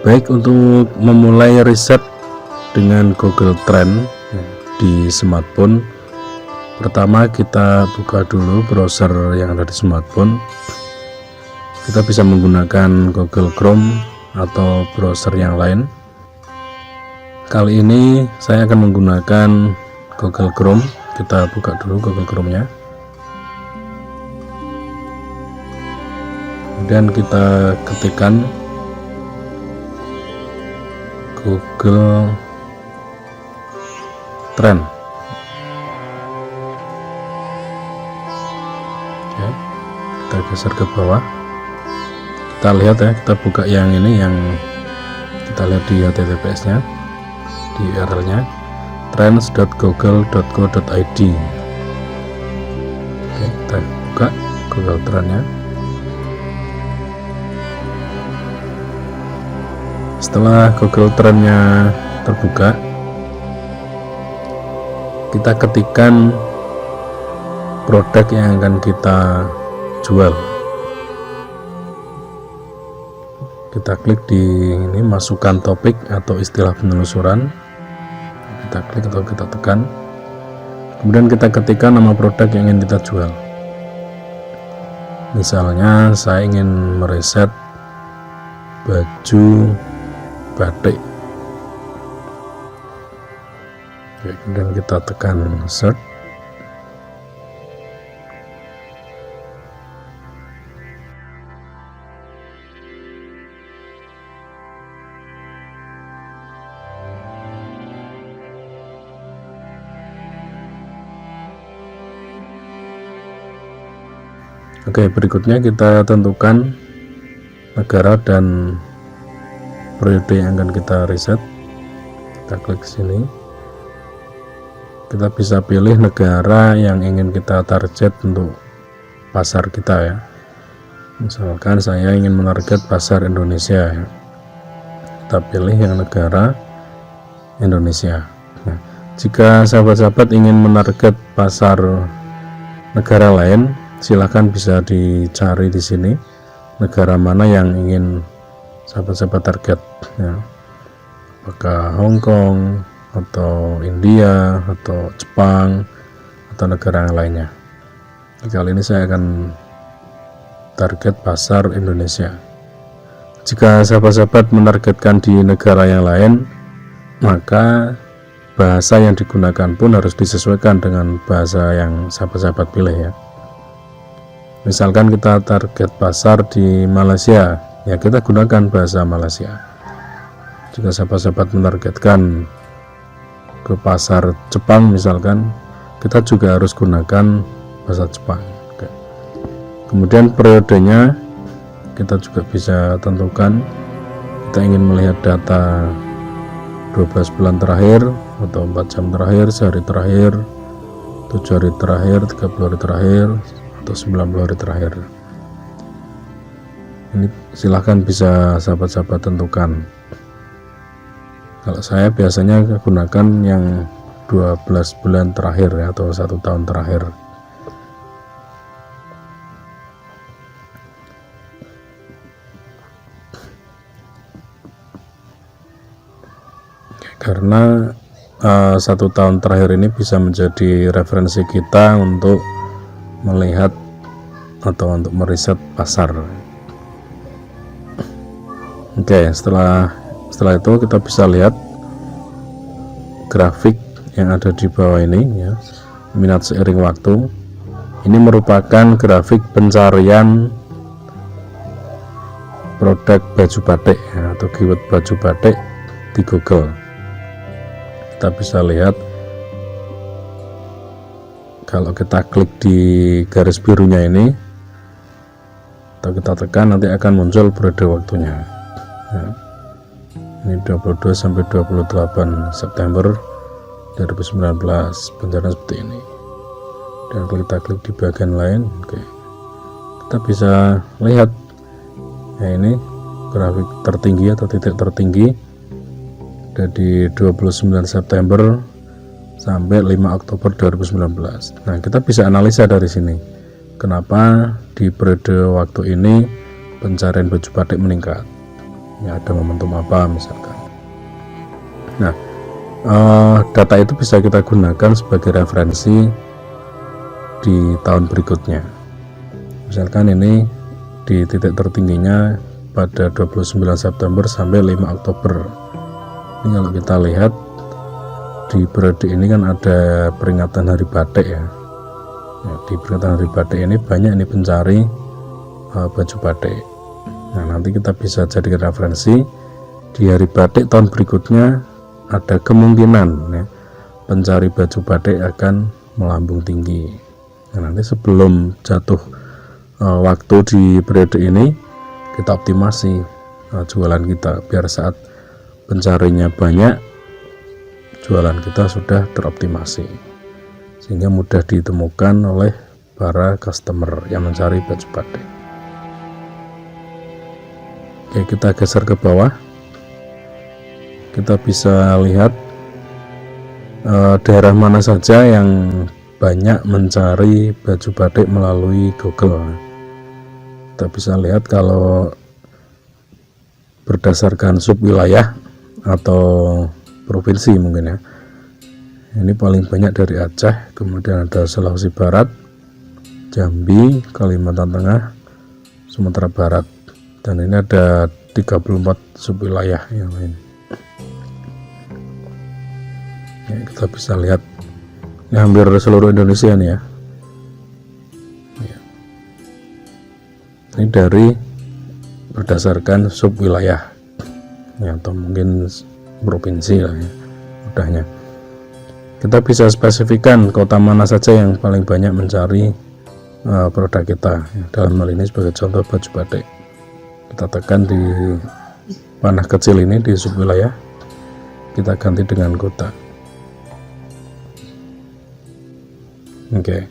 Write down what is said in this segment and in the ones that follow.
Baik, untuk memulai riset dengan Google Trend di smartphone, pertama kita buka dulu browser yang ada di smartphone. Kita bisa menggunakan Google Chrome atau browser yang lain. Kali ini saya akan menggunakan Google Chrome. Kita buka dulu Google Chrome-nya. Kemudian kita ketikkan Google Trend. Ya, kita geser ke bawah. Kita lihat ya, kita buka yang ini, yang kita lihat di HTTPS-nya, di URL-nya trends.google.co.id. Oke, kita buka Google Trend-nya. Setelah Google Trend-nya terbuka, kita ketikkan produk yang akan kita jual. Kita klik di ini, masukkan topik atau istilah penelusuran. Kita klik atau kita tekan. Kemudian kita ketikkan nama produk yang ingin kita jual. Misalnya saya ingin meriset baju batik. Oke, kemudian kita tekan search. Oke, berikutnya kita tentukan negara dan periode yang akan kita riset. Kita klik sini. Kita bisa pilih negara yang ingin kita target untuk pasar kita ya. Misalkan saya ingin menarget pasar Indonesia ya. Kita pilih yang negara Indonesia. Nah, jika sahabat-sahabat ingin menarget pasar negara lain, silahkan bisa dicari di sini negara mana yang ingin sahabat-sahabat target ya. Apakah Hong Kong atau India atau Jepang atau negara yang lainnya. Kali ini saya akan target pasar Indonesia. Jika sahabat-sahabat menargetkan di negara yang lain, maka bahasa yang digunakan pun harus disesuaikan dengan bahasa yang sahabat-sahabat pilih ya. Misalkan kita target pasar di Malaysia, ya kita gunakan bahasa Malaysia. Jika sahabat-sahabat menargetkan ke pasar Jepang misalkan, kita juga harus gunakan bahasa Jepang. Oke. Kemudian periodenya kita juga bisa tentukan. Kita ingin melihat data 12 bulan terakhir atau 4 jam terakhir, sehari terakhir, 7 hari terakhir, 30 hari terakhir, atau 90 hari terakhir. Ini silahkan bisa sahabat-sahabat tentukan. Kalau saya biasanya gunakan yang 12 bulan terakhir ya, atau 1 tahun terakhir. Karena 1 tahun terakhir ini bisa menjadi referensi kita untuk melihat atau untuk meriset pasar. Oke, setelah itu kita bisa lihat grafik yang ada di bawah ini ya, minat seiring waktu. Ini merupakan grafik pencarian produk baju batik ya, atau keyword baju batik di Google. Kita bisa lihat kalau kita klik di garis birunya ini atau kita tekan, nanti akan muncul periode waktunya ya. Ini 22 sampai 28 September 2019 pencarian seperti ini. Dan kalau kita klik di bagian lain, oke, kita bisa lihat ya, ini grafik tertinggi atau titik tertinggi dari 29 September sampai 5 Oktober 2019. Nah, kita bisa analisa dari sini kenapa di periode waktu ini pencarian baju batik meningkat. ya, ada momentum apa misalkan. Nah, data itu bisa kita gunakan sebagai referensi di tahun berikutnya. Misalkan ini di titik tertingginya pada 29 September sampai 5 Oktober. Ini kalau kita lihat di periode ini kan ada peringatan Hari Batik ya. Di peringatan Hari Batik ini banyak ini pencari baju batik. Nah, nanti kita bisa jadikan referensi di Hari Batik tahun berikutnya ada kemungkinan ya, pencari baju batik akan melambung tinggi. Nah, nanti sebelum jatuh waktu di periode ini kita optimasi jualan kita biar saat pencarinya banyak, jualan kita sudah teroptimasi sehingga mudah ditemukan oleh para customer yang mencari baju batik. Oke, kita geser ke bawah. Kita bisa lihat daerah mana saja yang banyak mencari baju batik melalui Google. Kita bisa lihat kalau berdasarkan sub wilayah atau provinsi mungkin ya. Ini paling banyak dari Aceh, kemudian ada Sulawesi Barat, Jambi, Kalimantan Tengah, Sumatera Barat, dan ini ada 34 sub wilayah yang lain. Ya, kita bisa lihat ini hampir seluruh Indonesia nih ya. Ini dari berdasarkan sub wilayah ya, atau mungkin provinsi lah ya, mudahnya. Kita bisa spesifikkan kota mana saja yang paling banyak mencari produk kita ya. Dalam hal ini sebagai contoh baju batik, kita tekan di panah kecil ini di sub wilayah, kita ganti dengan kota. Oke,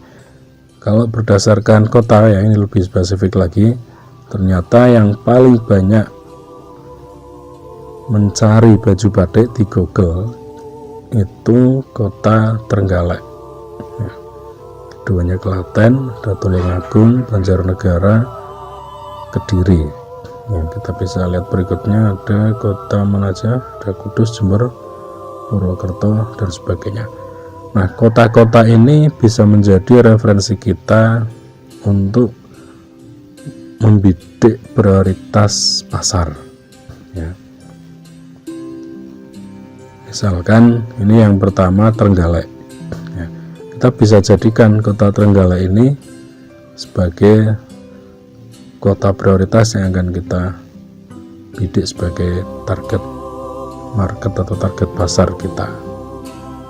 kalau berdasarkan kota ya, ini lebih spesifik lagi. Ternyata yang paling banyak mencari baju batik di Google itu kota Trenggalek ya. Keduanya Klaten, ada Tulungagung, Banjarnegara, Kediri ya. Kita bisa lihat berikutnya ada kota mana aja, ada Kudus, Jember, Purwokerto, dan sebagainya. Nah, kota-kota ini bisa menjadi referensi kita untuk membidik prioritas pasar ya. Misalkan ini yang pertama Trenggalek ya. Kita bisa jadikan kota Trenggalek ini sebagai kota prioritas yang akan kita bidik sebagai target market atau target pasar kita,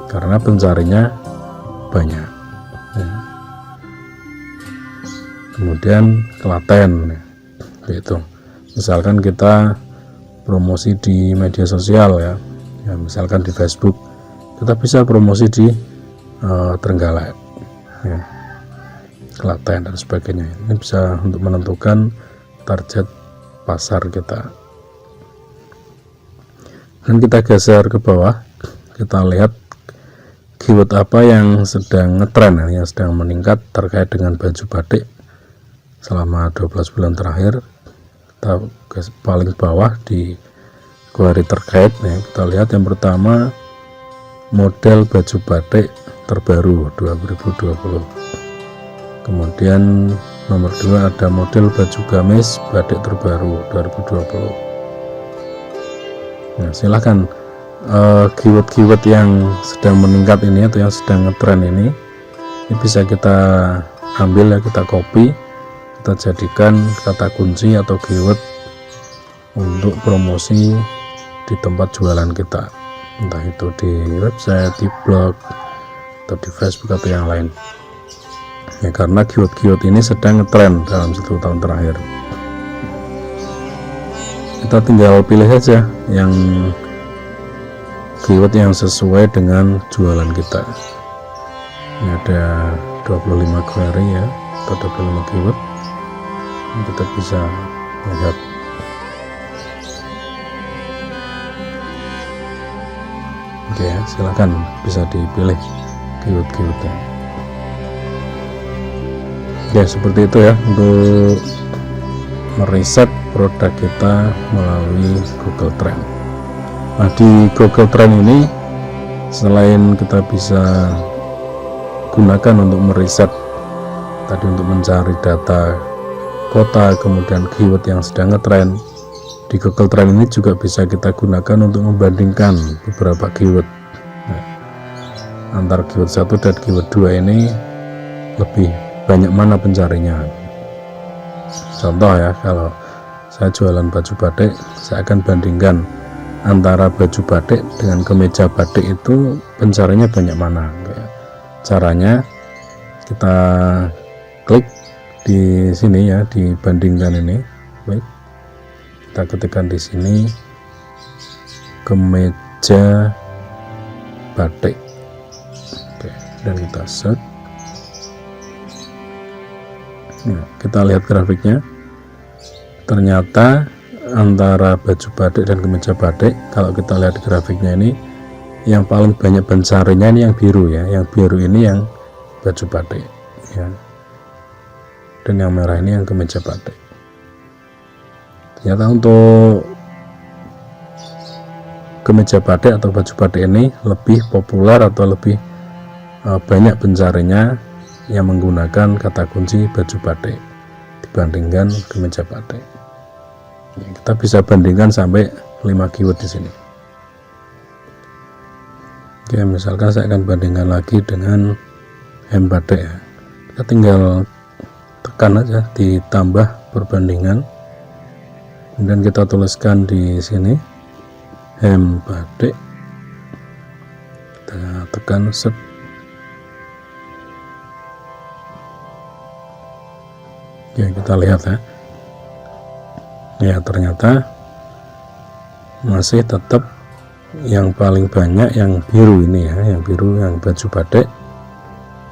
karena pencarinya banyak ya. Kemudian Klaten yaitu misalkan kita promosi di media sosial ya, misalkan di Facebook, kita bisa promosi di Trenggalek ya, Klaten, dan sebagainya. Ini bisa untuk menentukan target pasar kita. Dan kita geser ke bawah, kita lihat keyword apa yang sedang ngetren, yang sedang meningkat terkait dengan baju batik selama 12 bulan terakhir. Kita ke paling bawah di query terkait ya, kita lihat yang pertama model baju batik terbaru 2020. Kemudian nomor 2 ada model baju gamis batik terbaru 2020. Nah, silahkan keyword-keyword yang sedang meningkat ini atau yang sedang ngetren ini bisa kita ambil ya, kita copy, kita jadikan kata kunci atau keyword untuk promosi di tempat jualan kita, entah itu di website, di blog, atau di Facebook atau yang lain ya, karena keyword-keyword ini sedang ngetren dalam 1 tahun terakhir. Kita tinggal pilih saja yang keyword yang sesuai dengan jualan kita. Ini ada 25 query ya, atau 25 keyword. Kita bisa lihat. Oke ya, silakan bisa dipilih keyword-keywordnya. Ya, seperti itu ya untuk meriset produk kita melalui Google Trend. Nah, di Google Trend ini selain kita bisa gunakan untuk meriset tadi, untuk mencari data kota, kemudian keyword yang sedang ngetrend, di Google Trend ini juga bisa kita gunakan untuk membandingkan beberapa keyword. Nah, antara keyword 1 dan keyword 2 ini lebih banyak mana pencarinya. Contoh ya, kalau saya jualan baju batik, saya akan bandingkan antara baju batik dengan kemeja batik itu pencarinya banyak mana. Caranya kita klik di sini ya, dibandingkan ini. Baik, kita ketikkan di sini kemeja batik. Oke, dan kita search. Nah, kita lihat grafiknya. Ternyata antara baju batik dan kemeja batik, kalau kita lihat grafiknya ini, yang paling banyak pencarinya ini yang biru ya. Yang biru ini yang baju batik ya, dan yang merah ini yang kemeja batik. Ternyata untuk kemeja batik atau baju batik ini lebih populer atau lebih banyak pencarinya yang menggunakan kata kunci baju batik dibandingkan kemeja batik. Kita bisa bandingkan sampai 5 keyword di sini. Oke, misalkan saya akan bandingkan lagi dengan hem batik ya. Kita tinggal tekan aja ditambah perbandingan, kemudian kita tuliskan di sini hem batik, kita tekan search. Oke, kita lihat ya. Ya, ternyata masih tetap yang paling banyak yang biru ini ya, yang biru yang baju batik.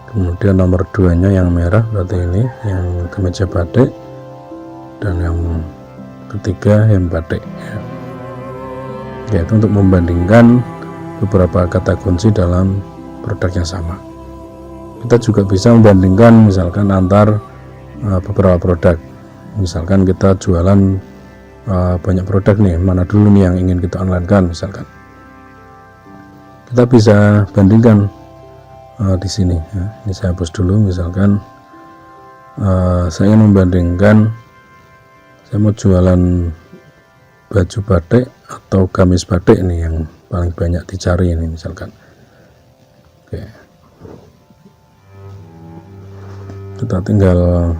Kemudian nomor 2-nya yang merah, berarti ini yang kemeja batik, dan yang ketiga hem batik ya. Yaitu untuk membandingkan beberapa kata kunci dalam produk yang sama. Kita juga bisa membandingkan misalkan antar beberapa produk. Misalkan kita jualan banyak produk nih, mana dulu nih yang ingin kita online kan, misalkan kita bisa bandingkan di sini ya. Ini saya hapus dulu. Misalkan saya ingin membandingkan, saya mau jualan baju batik atau gamis batik ini yang paling banyak dicari ini misalkan. Oke, kita tinggal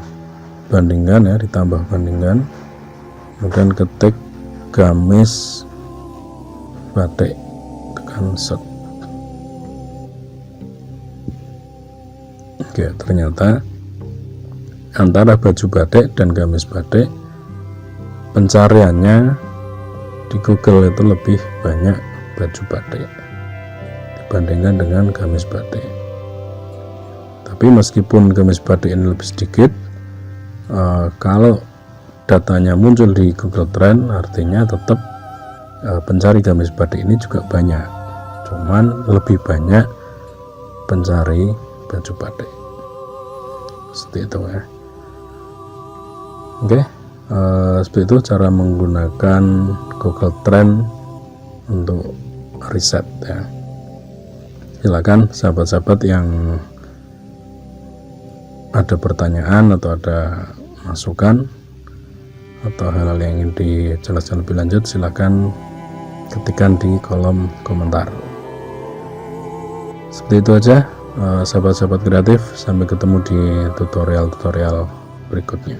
bandingkan ya, ditambah bandingkan, kemudian ketik gamis batik, tekan search. Oke, ternyata antara baju batik dan gamis batik pencariannya di Google itu lebih banyak baju batik dibandingkan dengan gamis batik. Tapi meskipun gamis batik ini lebih sedikit, kalau datanya muncul di Google Trend, artinya tetap pencari gamis batik ini juga banyak, cuman lebih banyak pencari baju batik. Seperti itu ya. Oke, seperti itu cara menggunakan Google Trend untuk riset ya. Silakan sahabat-sahabat yang ada pertanyaan atau ada masukan atau hal-hal yang ingin dijelaskan lebih lanjut, silakan ketikkan di kolom komentar. Seperti itu aja sahabat-sahabat kreatif, sampai ketemu di tutorial-tutorial berikutnya.